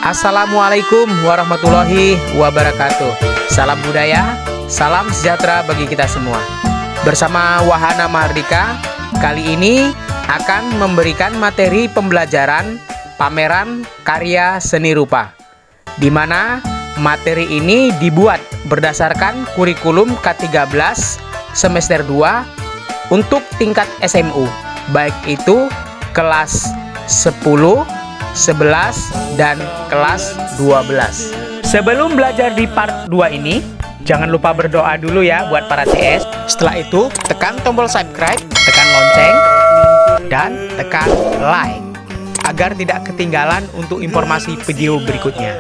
Assalamualaikum warahmatullahi wabarakatuh. Salam budaya, salam sejahtera bagi kita semua. Bersama Wahana Mahardika, kali ini akan memberikan materi pembelajaran pameran karya seni rupa, di mana materi ini dibuat berdasarkan kurikulum K13 semester 2 untuk tingkat SMU, baik itu kelas 10, 11, dan kelas 12. Sebelum belajar di part 2 ini, jangan lupa berdoa dulu ya buat para CS. Setelah itu, tekan tombol subscribe, tekan lonceng, dan tekan like agar tidak ketinggalan untuk informasi video berikutnya.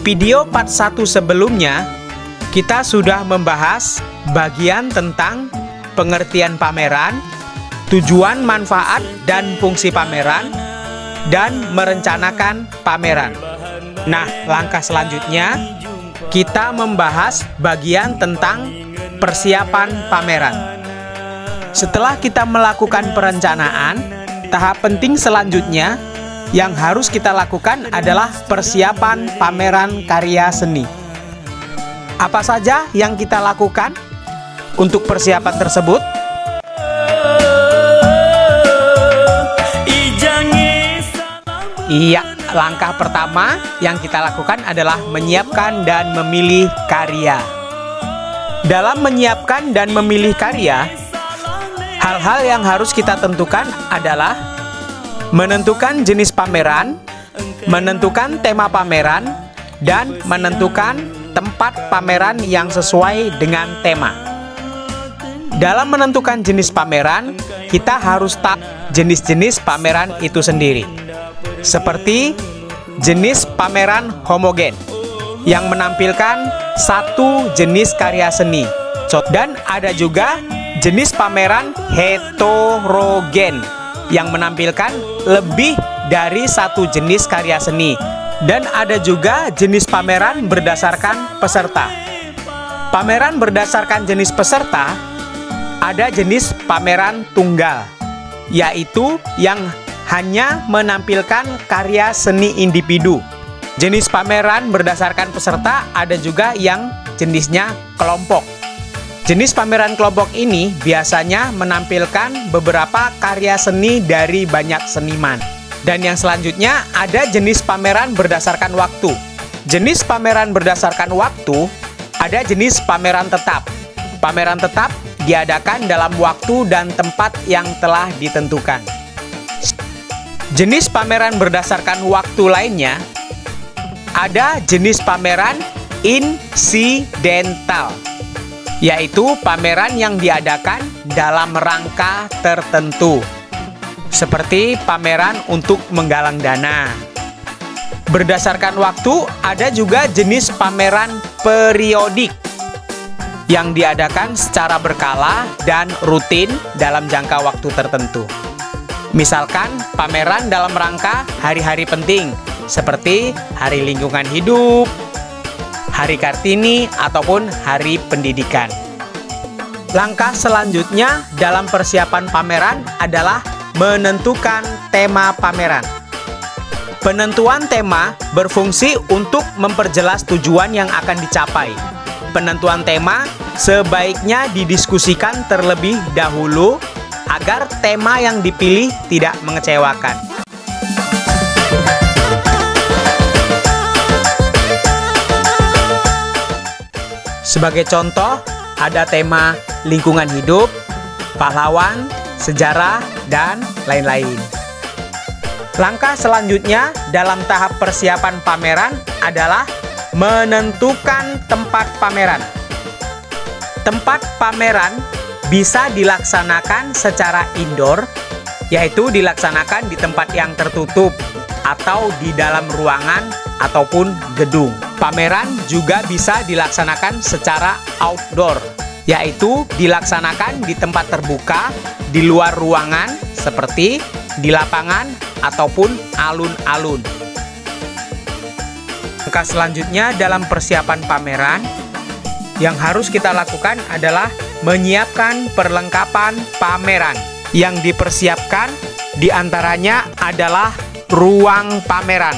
Video part 1 sebelumnya, kita sudah membahas bagian tentang pengertian pameran, tujuan, manfaat, dan fungsi pameran, dan merencanakan pameran. Nah, langkah selanjutnya kita membahas bagian tentang persiapan pameran. Setelah kita melakukan perencanaan, tahap penting selanjutnya yang harus kita lakukan adalah persiapan pameran karya seni. Apa saja yang kita lakukan untuk persiapan tersebut? Iya, langkah pertama yang kita lakukan adalah menyiapkan dan memilih karya. Dalam menyiapkan dan memilih karya, hal-hal yang harus kita tentukan adalah menentukan jenis pameran, menentukan tema pameran, dan menentukan tempat pameran yang sesuai dengan tema. Dalam menentukan jenis pameran, kita harus tahu jenis-jenis pameran itu sendiri. Seperti jenis pameran homogen yang menampilkan satu jenis karya seni. Dan ada juga jenis pameran heterogen yang menampilkan lebih dari satu jenis karya seni. Dan ada juga jenis pameran berdasarkan peserta. Pameran berdasarkan jenis peserta, ada jenis pameran tunggal, yaitu yang hanya menampilkan karya seni individu. Jenis pameran berdasarkan peserta ada juga yang jenisnya kelompok. Jenis pameran kelompok ini biasanya menampilkan beberapa karya seni dari banyak seniman. Dan yang selanjutnya ada jenis pameran berdasarkan waktu. Jenis pameran berdasarkan waktu ada jenis pameran tetap. Pameran tetap diadakan dalam waktu dan tempat yang telah ditentukan. Jenis pameran berdasarkan waktu lainnya ada jenis pameran insidental, yaitu pameran yang diadakan dalam rangka tertentu, seperti pameran untuk menggalang dana. Berdasarkan waktu ada juga jenis pameran periodik yang diadakan secara berkala dan rutin dalam jangka waktu tertentu. Misalkan pameran dalam rangka hari-hari penting seperti Hari Lingkungan Hidup, Hari Kartini, ataupun Hari Pendidikan. Langkah selanjutnya dalam persiapan pameran adalah menentukan tema pameran. Penentuan tema berfungsi untuk memperjelas tujuan yang akan dicapai. Penentuan tema sebaiknya didiskusikan terlebih dahulu agar tema yang dipilih tidak mengecewakan. Sebagai contoh, ada tema lingkungan hidup, pahlawan, sejarah, dan lain-lain. Langkah selanjutnya dalam tahap persiapan pameran adalah menentukan tempat pameran. Tempat pameran bisa dilaksanakan secara indoor, yaitu dilaksanakan di tempat yang tertutup atau di dalam ruangan ataupun gedung. Pameran juga bisa dilaksanakan secara outdoor, yaitu dilaksanakan di tempat terbuka, di luar ruangan, seperti di lapangan ataupun alun-alun. Langkah selanjutnya dalam persiapan pameran yang harus kita lakukan adalah menyiapkan perlengkapan pameran. yang dipersiapkan diantaranya adalah ruang pameran,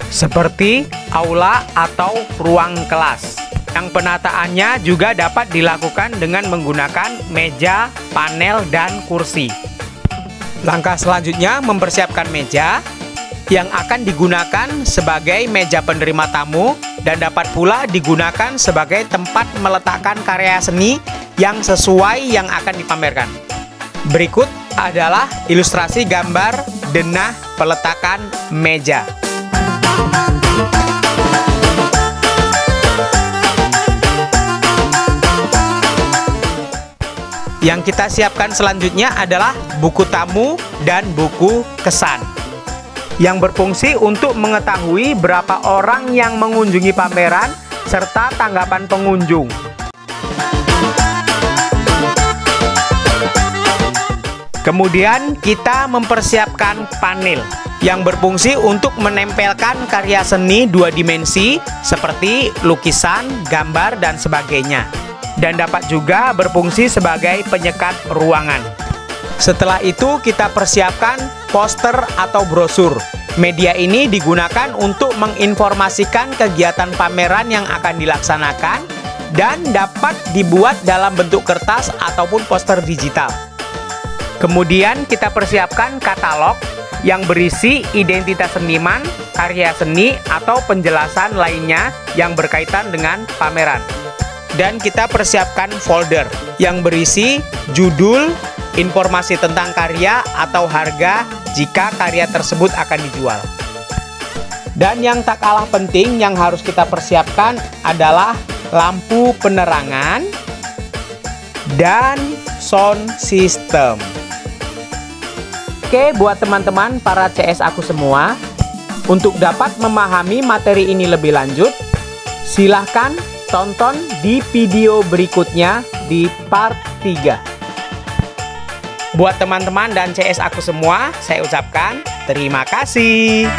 seperti aula atau ruang kelas. Yang penataannya juga dapat dilakukan dengan menggunakan meja, panel, dan kursi. Langkah selanjutnya mempersiapkan meja yang akan digunakan sebagai meja penerima tamu dan dapat pula digunakan sebagai tempat meletakkan karya seni yang sesuai yang akan dipamerkan. Berikut adalah ilustrasi gambar denah peletakan meja. Yang kita siapkan selanjutnya adalah buku tamu dan buku kesan, yang berfungsi untuk mengetahui berapa orang yang mengunjungi pameran serta tanggapan pengunjung. Kemudian kita mempersiapkan panel yang berfungsi untuk menempelkan karya seni 2 dimensi seperti lukisan, gambar, dan sebagainya. Dan dapat juga berfungsi sebagai penyekat ruangan. Setelah itu kita persiapkan poster atau brosur. Media ini digunakan untuk menginformasikan kegiatan pameran yang akan dilaksanakan dan dapat dibuat dalam bentuk kertas ataupun poster digital. Kemudian kita persiapkan katalog yang berisi identitas seniman, karya seni, atau penjelasan lainnya yang berkaitan dengan pameran. Dan kita persiapkan folder yang berisi judul, informasi tentang karya, atau harga jika karya tersebut akan dijual. Dan yang tak kalah penting yang harus kita persiapkan adalah lampu penerangan dan sound system. Oke, buat teman-teman para CS aku semua, untuk dapat memahami materi ini lebih lanjut, silahkan tonton di video berikutnya di part 3. Buat teman-teman dan CS aku semua, saya ucapkan terima kasih.